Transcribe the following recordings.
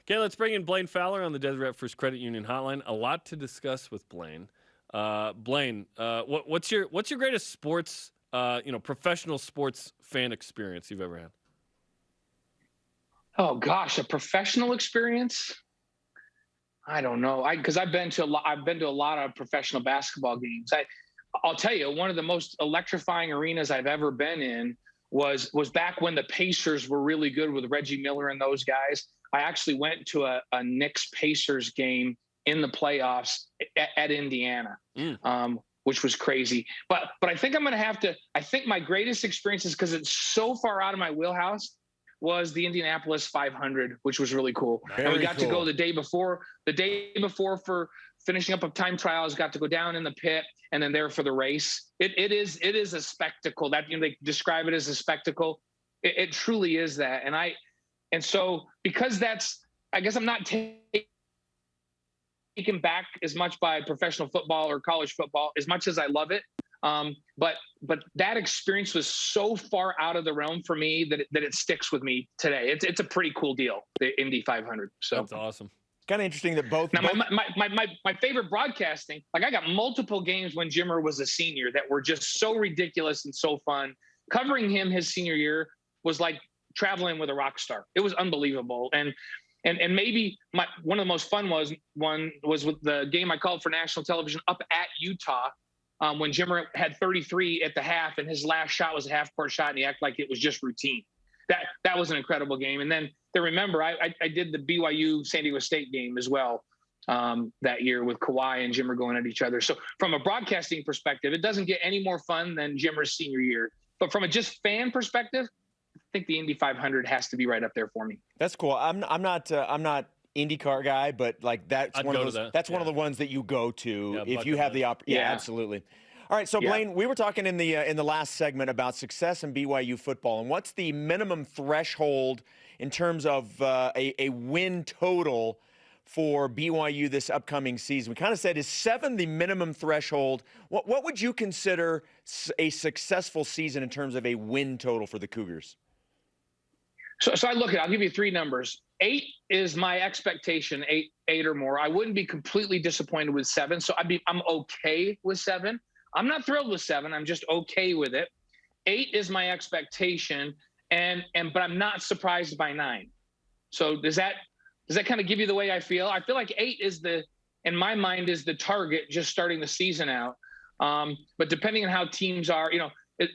Okay, let's bring in Blaine Fowler on the Deseret First Credit Union Hotline. A lot to discuss with Blaine. Blaine, what's your greatest sports, professional sports fan experience you've ever had? Oh gosh, a professional experience? I don't know. Because I've been to a lot of professional basketball games. I'll tell you, one of the most electrifying arenas I've ever been in was back when the Pacers were really good with Reggie Miller and those guys. I actually went to a Knicks Pacers game in the playoffs at Indiana, which was crazy. But I think I'm going to have to. I think my greatest experience is, because it's so far out of my wheelhouse, was the Indianapolis 500, which was really cool. And we got to go the day before for finishing up of time trials, got to go down in the pit and then there for the race. It is a spectacle. That, they describe it as a spectacle. It truly is that. And so because I guess I'm not taken back as much by professional football or college football as much as I love it. But that experience was so far out of the realm for me that it sticks with me today. It's a pretty cool deal, the Indy 500. So that's awesome. Kind of interesting that both. Now, my favorite broadcasting, like I got multiple games when Jimmer was a senior that were just so ridiculous and so fun. Covering him his senior year was like traveling with a rock star. It was unbelievable. And maybe one of the most fun was with the game I called for national television up at Utah. When Jimmer had 33 at the half and his last shot was a half-court shot and he acted like it was just routine. That was an incredible game. And then remember, I did the BYU San Diego State game as well that year with Kawhi and Jimmer going at each other. So from a broadcasting perspective, it doesn't get any more fun than Jimmer's senior year. But from a just fan perspective, I think the Indy 500 has to be right up there for me. That's cool. I'm not IndyCar guy, but like that's one of the ones that you go to if you have the opportunity. Yeah, absolutely. All right, so Blaine, we were talking in the last segment about success in BYU football, and what's the minimum threshold in terms of a win total for BYU this upcoming season? We kind of said, is 7 the minimum threshold? What would you consider a successful season in terms of a win total for the Cougars? So I look at it. I'll give you 3 numbers. 8 is my expectation, 8 or more. I wouldn't be completely disappointed with 7, so I'm okay with 7. I'm not thrilled with 7. I'm just okay with it. 8 is my expectation, but I'm not surprised by 9. So does that kind of give you the way I feel? I feel like 8 in my mind, is the target just starting the season out. But depending on how teams are,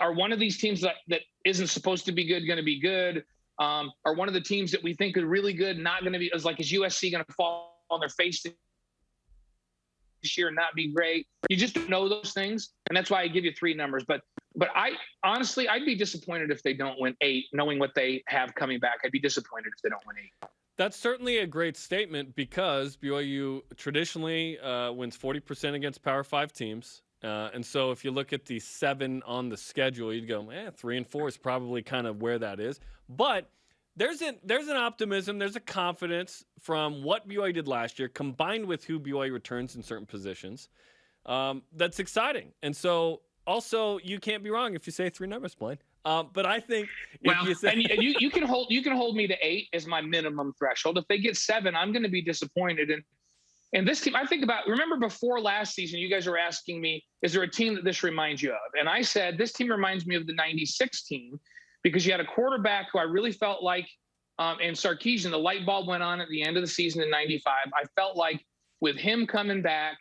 are one of these teams that isn't supposed to be good going to be good? Are one of the teams that we think are really good not going to be, is USC going to fall on their face this year and not be great? You just don't know those things, and that's why I give you 3 numbers. But I honestly, I'd be disappointed if they don't win 8, knowing what they have coming back. I'd be disappointed if they don't win 8. That's certainly a great statement, because BYU traditionally wins 40% against Power 5 teams. And so if you look at the 7 on the schedule, you'd go, 3 and 4 is probably kind of where that is. But there's an optimism, there's a confidence from what BYU did last year, combined with who BYU returns in certain positions. That's exciting. And so also, you can't be wrong if you say 3 numbers, Blaine. But I think if you say and you can hold me to 8 as my minimum threshold. If they get 7, I'm going to be disappointed. And this team, I think about, remember before last season, you guys were asking me, is there a team that this reminds you of? And I said, this team reminds me of the 96 team, because you had a quarterback who I really felt like, and Sarkisian, the light bulb went on at the end of the season in 95. I felt like with him coming back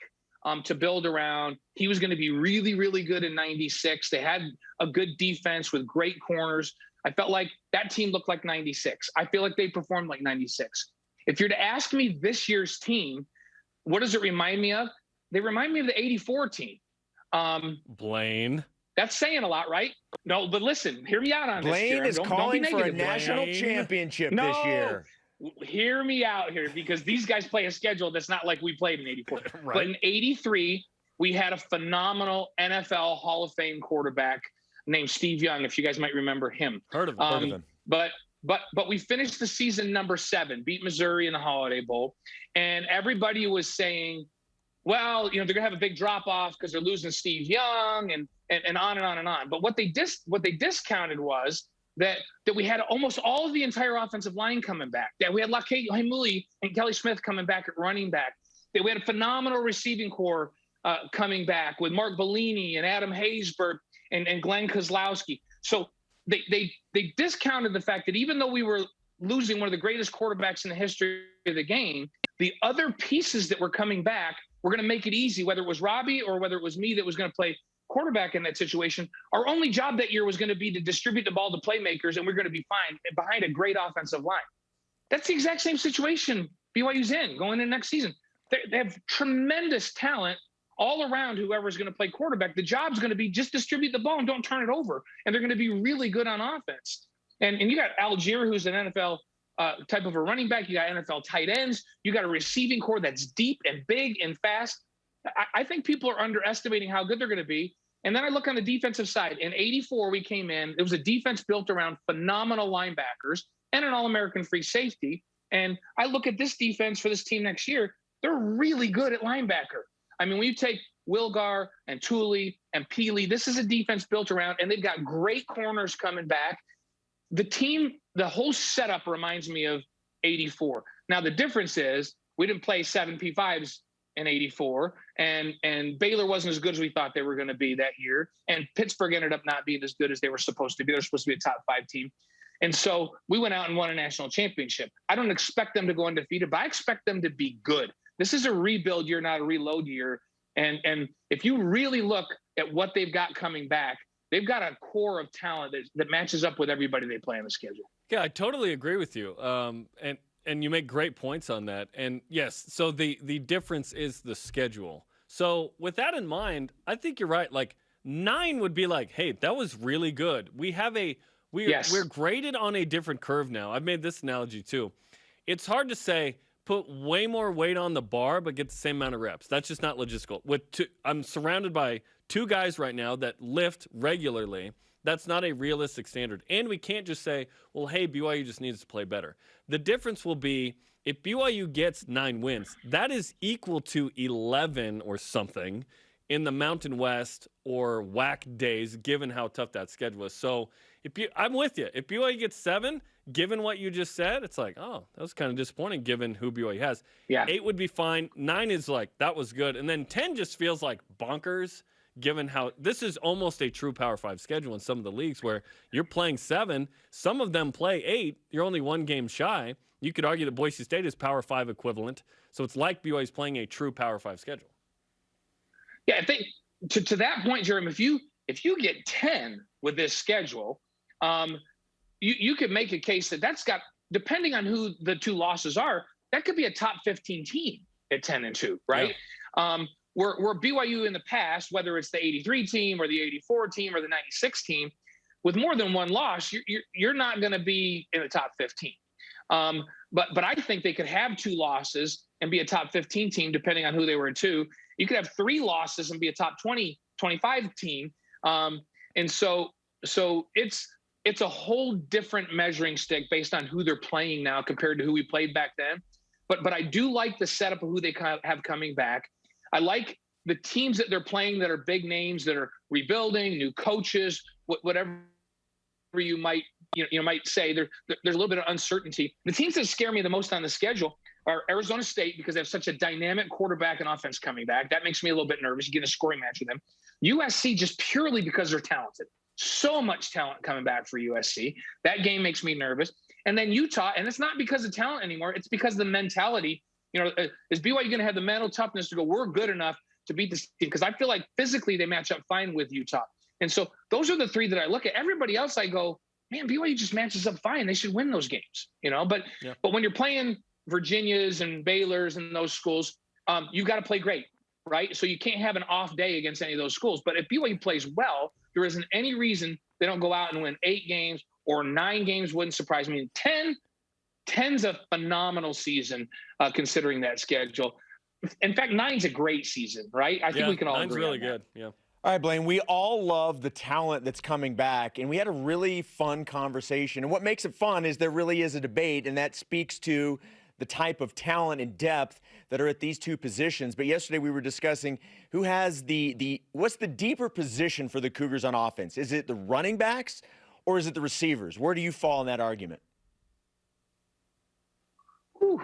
to build around, he was going to be really, really good in 96. They had a good defense with great corners. I felt like that team looked like 96. I feel like they performed like 96. If you're to ask me this year's team, what does it remind me of? They remind me of the 84 team. Blaine. That's saying a lot, right? No, but listen, hear me out on Blaine this. Blaine is calling for a national championship this year. Hear me out here, because these guys play a schedule that's not like we played in 84. Right. But in 83, we had a phenomenal NFL Hall of Fame quarterback named Steve Young, if you guys might remember him. Heard of him. But we finished the season number 7, beat Missouri in the Holiday Bowl, and everybody was saying, well, they're gonna have a big drop off because they're losing Steve Young and on and on and on. But what they discounted was that we had almost all of the entire offensive line coming back, that we had Lake Haimuli and Kelly Smith coming back at running back, that we had a phenomenal receiving core coming back with Mark Bellini and Adam Haysbert and Glenn Kozlowski. So they discounted the fact that even though we were losing one of the greatest quarterbacks in the history of the game, the other pieces that were coming back were going to make it easy, whether it was Robbie or whether it was me that was going to play quarterback in that situation. Our only job that year was going to be to distribute the ball to playmakers, and we're going to be fine behind a great offensive line. That's the exact same situation BYU's in going into next season. They have tremendous talent all around whoever's going to play quarterback. The job's going to be just distribute the ball and don't turn it over, and they're going to be really good on offense. And you got Algier, who's an NFL type of a running back. You got NFL tight ends. You got a receiving core that's deep and big and fast. I think people are underestimating how good they're going to be. And then I look on the defensive side. In '84, we came in. It was a defense built around phenomenal linebackers and an All-American free safety. And I look at this defense for this team next year. They're really good at linebacker. I mean, when you take Wilgar and Tooley and Peely, this is a defense built around, and they've got great corners coming back. The team, the whole setup reminds me of '84. Now, the difference is we didn't play 7 P5s in '84, and Baylor wasn't as good as we thought they were going to be that year, and Pittsburgh ended up not being as good as they were supposed to be. They're supposed to be a top 5 team. And so we went out and won a national championship. I don't expect them to go undefeated, but I expect them to be good. This is a rebuild year, not a reload year. And if you really look at what they've got coming back, they've got a core of talent that matches up with everybody they play on the schedule. Yeah, I totally agree with you. And you make great points on that. And yes, so the difference is the schedule. So with that in mind, I think you're right. Like 9 would be like, hey, that was really good. We're graded on a different curve now. I've made this analogy too. It's hard to say put way more weight on the bar but get the same amount of reps. That's just not logistical. I'm surrounded by 2 guys right now that lift regularly. That's not a realistic standard. And we can't just say, well, hey, BYU just needs to play better. The difference will be if BYU gets 9 wins, that is equal to 11 or something in the Mountain West or WAC days, given how tough that schedule is. So I'm with you. If BYU gets 7, given what you just said, it's like, oh, that was kind of disappointing given who BYU has. Yeah. 8 would be fine. 9 is like, that was good. And then 10 just feels like bonkers, given how this is almost a true Power 5 schedule in some of the leagues where you're playing 7. Some of them play 8. You're only 1 game shy. You could argue that Boise State is Power 5 equivalent. So it's like BYU's playing a true Power 5 schedule. Yeah, I think to that point, Jeremy, if you get 10 with this schedule, you could make a case that's got, depending on who the 2 losses are, that could be a top 15 team at 10-2, right? Yeah. Where BYU in the past, whether it's the '83 team or the '84 team or the '96 team, with more than 1 loss, you're not going to be in the top 15. But I think they could have 2 losses and be a top 15 team, depending on who they were in 2. You could have 3 losses and be a top 20, 25 team. And so it's a whole different measuring stick based on who they're playing now compared to who we played back then. But I do like the setup of who they have coming back. I like the teams that they're playing that are big names that are rebuilding, new coaches, whatever you might might say. There's a little bit of uncertainty. The teams that scare me the most on the schedule are Arizona State, because they have such a dynamic quarterback and offense coming back. That makes me a little bit nervous. You get a scoring match with them. USC, just purely because they're talented. So much talent coming back for USC. That game makes me nervous. And then Utah, and it's not because of talent anymore. It's because of the mentality. Is BYU going to have the mental toughness to go, we're good enough to beat this team? Because I feel like physically they match up fine with Utah. And so those are the 3 that I look at. Everybody else, I go, man, BYU just matches up fine. They should win those games, But when you're playing Virginias and Baylors and those schools, you got to play great, right? So you can't have an off day against any of those schools. But if BYU plays well, there isn't any reason they don't go out and win 8 games or 9 games. Wouldn't surprise me. 10's a phenomenal season, considering that schedule. In fact, 9's a great season, right? I think we can all agree. 9's really good. Yeah. All right, Blaine, we all love the talent that's coming back, and we had a really fun conversation. And what makes it fun is there really is a debate, and that speaks to the type of talent and depth that are at these 2 positions. But yesterday we were discussing who has what's the deeper position for the Cougars on offense? Is it the running backs, or is it the receivers? Where do you fall in that argument? Ooh,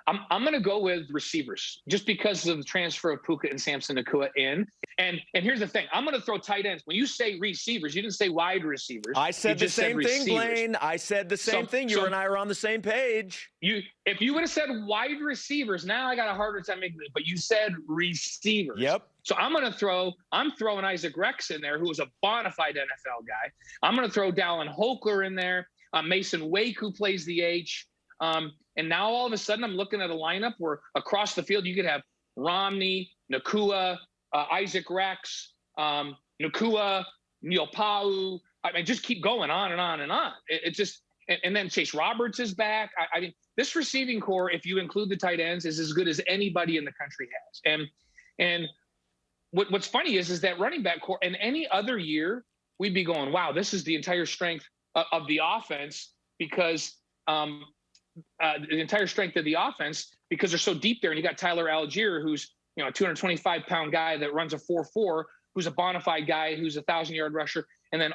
I'm going to go with receivers just because of the transfer of Puka and Samson Nacua in. And here's the thing. I'm going to throw tight ends. When you say receivers, you didn't say wide receivers. I said the same thing, Blaine. I said the same thing. You and I are on the same page. If you would have said wide receivers, now I got a harder time making it. But you said receivers. Yep. So I'm throwing Isaac Rex in there, who is a bona fide NFL guy. I'm going to throw Dallin Holker in there. Mason Wake, who plays the H. And now all of a sudden I'm looking at a lineup where across the field you could have Romney, Nacua, Isaac Rex, Nacua, Neil Pau. I mean, just keep going on and on and on. It's just, and then Chase Roberts is back. I mean, this receiving core, if you include the tight ends, is as good as anybody in the country has. And what's funny is that running back core, in any other year, we'd be going, wow, this is the entire strength of the offense because the entire strength of the offense because they're so deep there. And you got Tyler Algier, who's a 225-pound guy that runs a 4.4, who's a bona fide guy, who's a 1,000-yard rusher. And then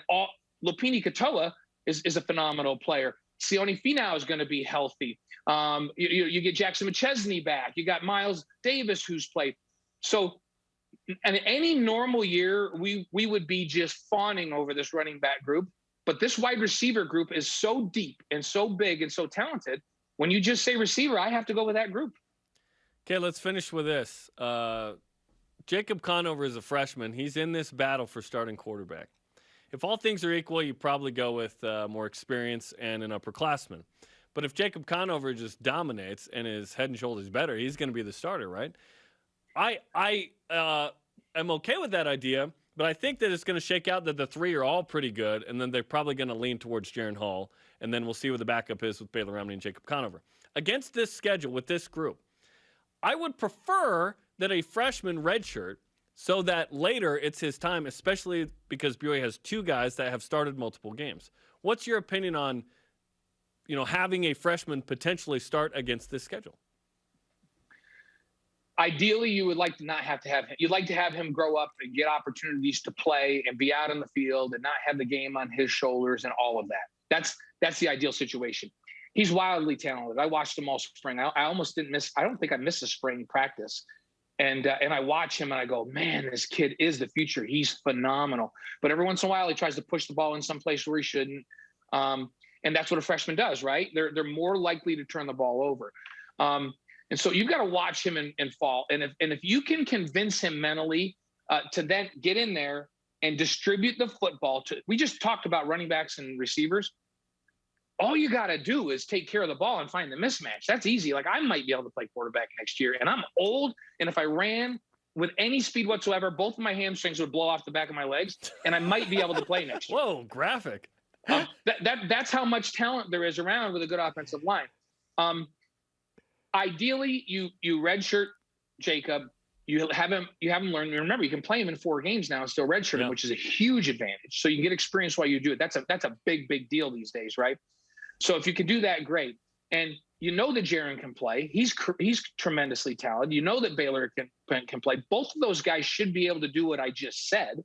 Lopini Katoa is a phenomenal player. Sione Finau is going to be healthy. You get Jackson McChesney back. You got Miles Davis, who's played. So in any normal year, we would be just fawning over this running back group. But this wide receiver group is so deep and so big and so talented. When you just say receiver, I have to go with that group. Okay, let's finish with this. Jacob Conover is a freshman. He's in this battle for starting quarterback. If all things are equal, you probably go with more experience and an upperclassman. But if Jacob Conover just dominates and is head and shoulders better, he's going to be the starter, right? I am okay with that idea. But I think that it's going to shake out that the three are all pretty good, and then they're probably going to lean towards Jaron Hall, and then we'll see what the backup is with Baylor Romney and Jacob Conover. Against this schedule with this group, I would prefer that a freshman redshirt so that later it's his time, especially because BYU has two guys that have started multiple games. What's your opinion on, having a freshman potentially start against this schedule? Ideally, you would like to not have him. You'd like to have him grow up and get opportunities to play and be out on the field and not have the game on his shoulders and all of that. That's the ideal situation. He's wildly talented. I watched him all spring. I almost didn't miss. I don't think I missed a spring practice. And I watch him and I go, man, this kid is the future. He's phenomenal. But every once in a while, he tries to push the ball in some place where he shouldn't. And that's what a freshman does, right? They're more likely to turn the ball over. And so you've got to watch him in fall. And if you can convince him mentally to then get in there and distribute the football we just talked about running backs and receivers. All you got to do is take care of the ball and find the mismatch. That's easy. Like I might be able to play quarterback next year and I'm old. And if I ran with any speed whatsoever, both of my hamstrings would blow off the back of my legs and I might be able to play next year. Whoa, graphic. That's how much talent there is around with a good offensive line. Ideally, you redshirt Jacob. You have him learn. Remember, you can play him in 4 games now and still redshirt him, which is a huge advantage. So you can get experience while you do it. That's a big deal these days, right? So if you can do that, great. And you know that Jaron can play. He's tremendously talented. You know that Baylor can play. Both of those guys should be able to do what I just said,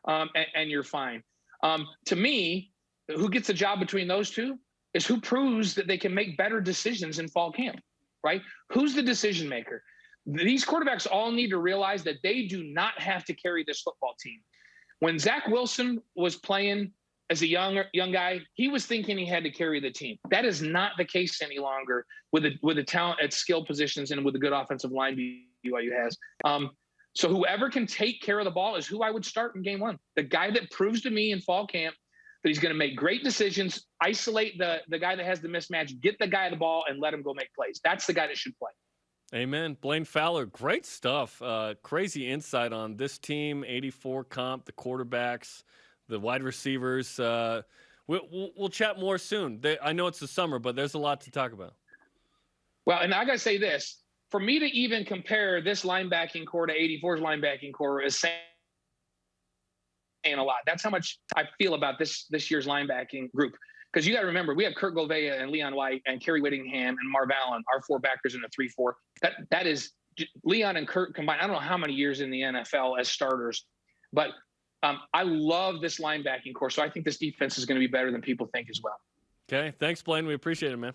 and you're fine. To me, who gets the job between those two is who proves that they can make better decisions in fall camp. Right? Who's the decision maker? These quarterbacks all need to realize that they do not have to carry this football team. When Zach Wilson was playing as a young guy, he was thinking he had to carry the team. That is not the case any longer with the talent at skill positions and with the good offensive line BYU has. So whoever can take care of the ball is who I would start in game 1. The guy that proves to me in fall camp that he's going to make great decisions, isolate the guy that has the mismatch, get the guy the ball, and let him go make plays. That's the guy that should play. Amen. Blaine Fowler, great stuff. Crazy insight on this team, 84 comp, the quarterbacks, the wide receivers. We'll chat more soon. I know it's the summer, but there's a lot to talk about. Well, and I got to say this. For me to even compare this linebacking core to 84's linebacking core is saying a lot. That's how much I feel about this year's linebacking group. Because you got to remember, we have Kurt Govea and Leon White and Kerry Whittingham and Marv Allen, our 4 backers in the 3-4. That is Leon and Kurt combined. I don't know how many years in the NFL as starters, but I love this linebacking core, so I think this defense is going to be better than people think as well. Okay, thanks, Blaine. We appreciate it, man.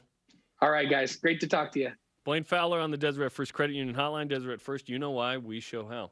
All right, guys. Great to talk to you. Blaine Fowler on the Deseret First Credit Union Hotline. Deseret First, you know why, we show how.